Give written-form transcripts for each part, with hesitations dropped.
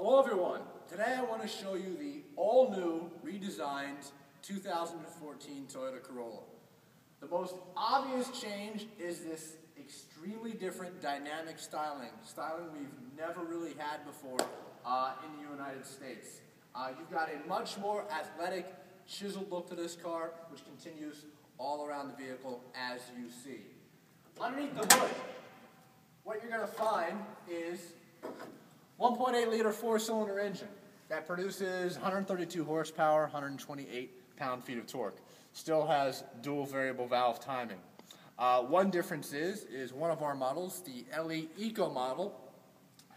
Hello everyone, today I want to show you the all-new, redesigned 2014 Toyota Corolla. The most obvious change is this extremely different dynamic styling we've never really had before in the United States. You've got a much more athletic, chiseled look to this car, which continues all around the vehicle as you see. Underneath the hood, what you're going to find is 1.8 liter four-cylinder engine that produces 132 horsepower, 128 pound-feet of torque. Still has dual variable valve timing. One difference is one of our models, the LE Eco model,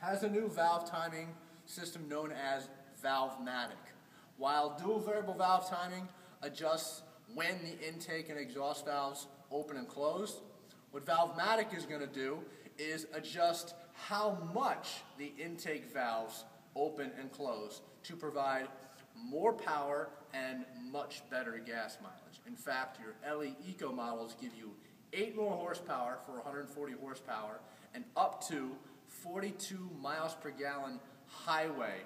has a new valve timing system known as Valvematic. While dual variable valve timing adjusts when the intake and exhaust valves open and close, what Valvematic is going to do is adjust how much the intake valves open and close to provide more power and much better gas mileage. In fact, your LE Eco models give you 8 more horsepower for 140 horsepower and up to 42 miles per gallon highway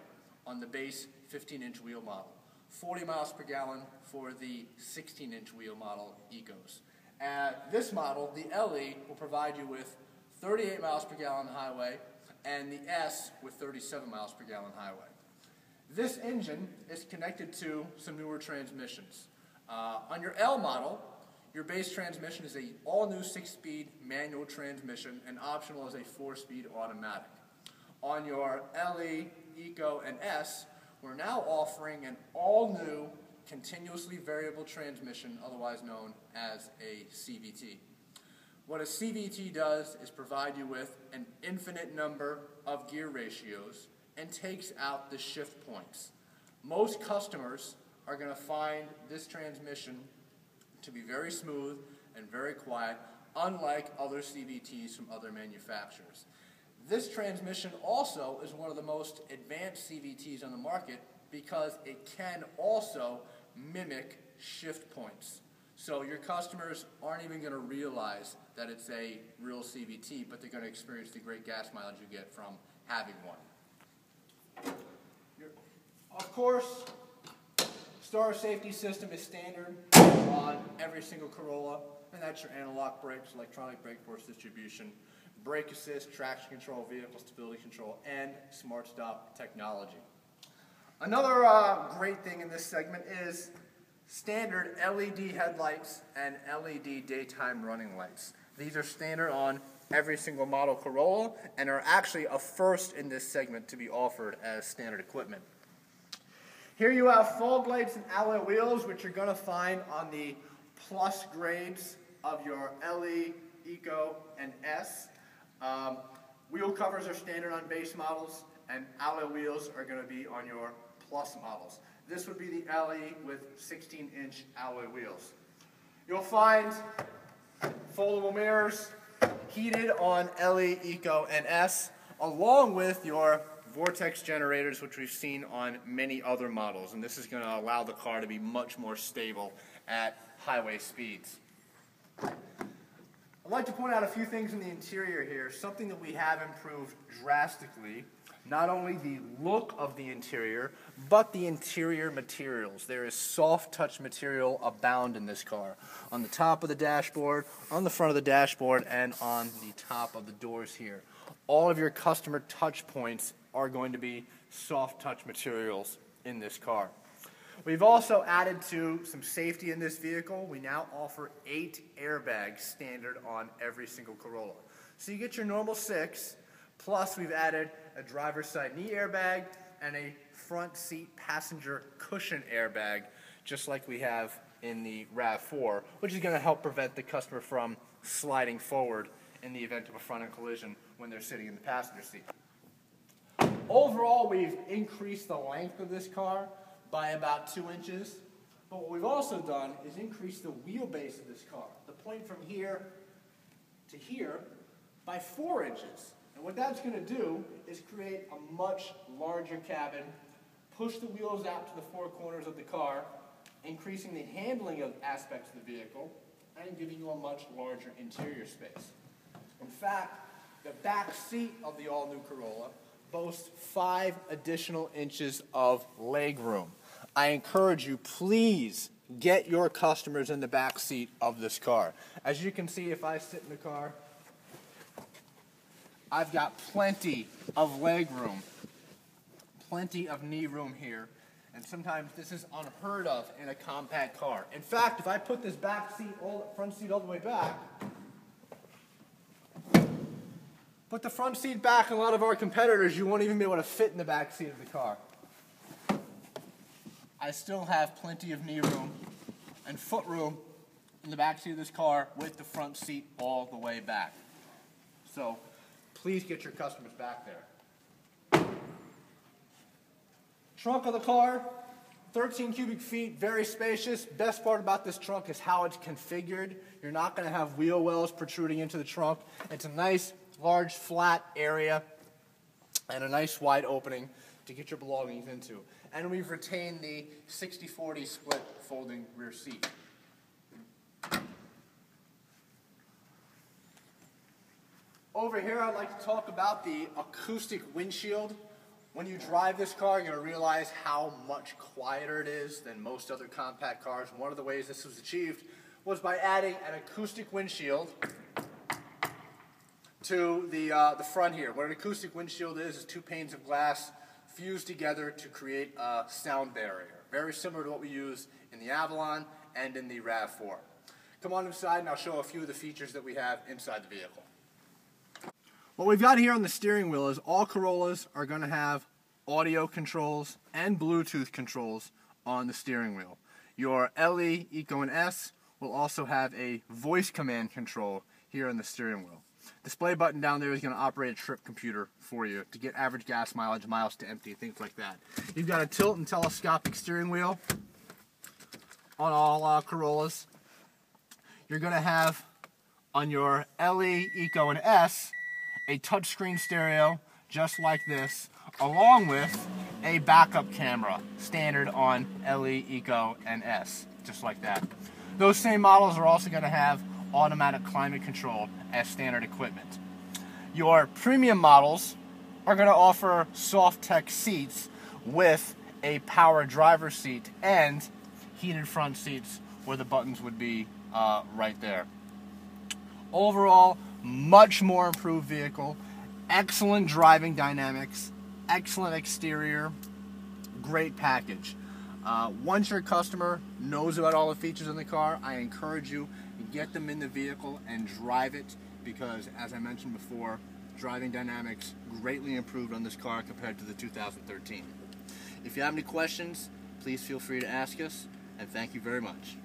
on the base 15-inch wheel model, 40 miles per gallon for the 16-inch wheel model Ecos. This model, the LE, will provide you with 38 miles per gallon highway, and the S with 37 miles per gallon highway. This engine is connected to some newer transmissions. On your L model, your base transmission is an all-new 6-speed manual transmission, and optional is a 4-speed automatic. On your LE, Eco, and S, we're now offering an all-new continuously variable transmission, otherwise known as a CVT. What a CVT does is provide you with an infinite number of gear ratios and takes out the shift points. Most customers are going to find this transmission to be very smooth and very quiet, unlike other CVTs from other manufacturers. This transmission also is one of the most advanced CVTs on the market because it can also mimic shift points. So your customers aren't even going to realize that it's a real CVT, but they're going to experience the great gas mileage you get from having one. Of course, Star Safety System is standard on every single Corolla, and that's your anti-lock brakes, electronic brake force distribution, brake assist, traction control, vehicle stability control, and smart stop technology. Another great thing in this segment is standard LED headlights and LED daytime running lights. These are standard on every single model Corolla and are actually a first in this segment to be offered as standard equipment. Here you have fog lights and alloy wheels, which you're going to find on the plus grades of your LE, Eco, and S. Wheel covers are standard on base models, and alloy wheels are going to be on your plus models. This would be the LE with 16-inch alloy wheels. You'll find foldable mirrors, heated on LE, Eco, and S, along with your vortex generators, which we've seen on many other models. And this is going to allow the car to be much more stable at highway speeds. I'd like to point out a few things in the interior here, something that we have improved drastically. Not only the look of the interior, but the interior materials. There is soft touch material abound in this car. On the top of the dashboard, on the front of the dashboard, and on the top of the doors here. All of your customer touch points are going to be soft touch materials in this car. We've also added to some safety in this vehicle. We now offer 8 airbags standard on every single Corolla. So you get your normal 6, plus we've added a driver's side knee airbag and a front seat passenger cushion airbag, just like we have in the RAV4, which is going to help prevent the customer from sliding forward in the event of a front-end collision when they're sitting in the passenger seat. Overall, we've increased the length of this car by about 2 inches, but what we've also done is increase the wheelbase of this car, the point from here to here, by 4 inches. And what that's going to do is create a much larger cabin, push the wheels out to the 4 corners of the car, increasing the handling of aspects of the vehicle, and giving you a much larger interior space. In fact, the back seat of the all-new Corolla boasts 5 additional inches of leg room. I encourage you, please get your customers in the back seat of this car. As you can see, if I sit in the car, I've got plenty of leg room, plenty of knee room here, and sometimes this is unheard of in a compact car. In fact, if I put this front seat all the way back, put the front seat back, and a lot of our competitors, you won't even be able to fit in the back seat of the car. I still have plenty of knee room and foot room in the back seat of this car with the front seat all the way back. So please get your customers back there. Trunk of the car, 13 cubic feet, very spacious. Best part about this trunk is how it's configured. You're not going to have wheel wells protruding into the trunk. It's a nice, large, flat area and a nice wide opening to get your belongings into. And we've retained the 60-40 split folding rear seat. Over here, I'd like to talk about the acoustic windshield. When you drive this car, you're going to realize how much quieter it is than most other compact cars. One of the ways this was achieved was by adding an acoustic windshield to the front here. What an acoustic windshield is 2 panes of glass fused together to create a sound barrier. Very similar to what we use in the Avalon and in the RAV4. Come on inside and I'll show a few of the features that we have inside the vehicle. What we've got here on the steering wheel is all Corollas are going to have audio controls and Bluetooth controls on the steering wheel. Your LE, Eco, and S will also have a voice command control here on the steering wheel. Display button down there is going to operate a trip computer for you to get average gas mileage, miles to empty, things like that. You've got a tilt and telescopic steering wheel on all Corollas. You're going to have on your LE, Eco, and S a touchscreen stereo just like this, along with a backup camera, standard on LE, Eco, and S, just like that. Those same models are also going to have automatic climate control as standard equipment. Your premium models are going to offer soft tech seats with a power driver seat and heated front seats where the buttons would be right there. Overall, much more improved vehicle, excellent driving dynamics, excellent exterior, great package. Once your customer knows about all the features in the car, I encourage you to get them in the vehicle and drive it because, as I mentioned before, driving dynamics greatly improved on this car compared to the 2013. If you have any questions, please feel free to ask us, and thank you very much.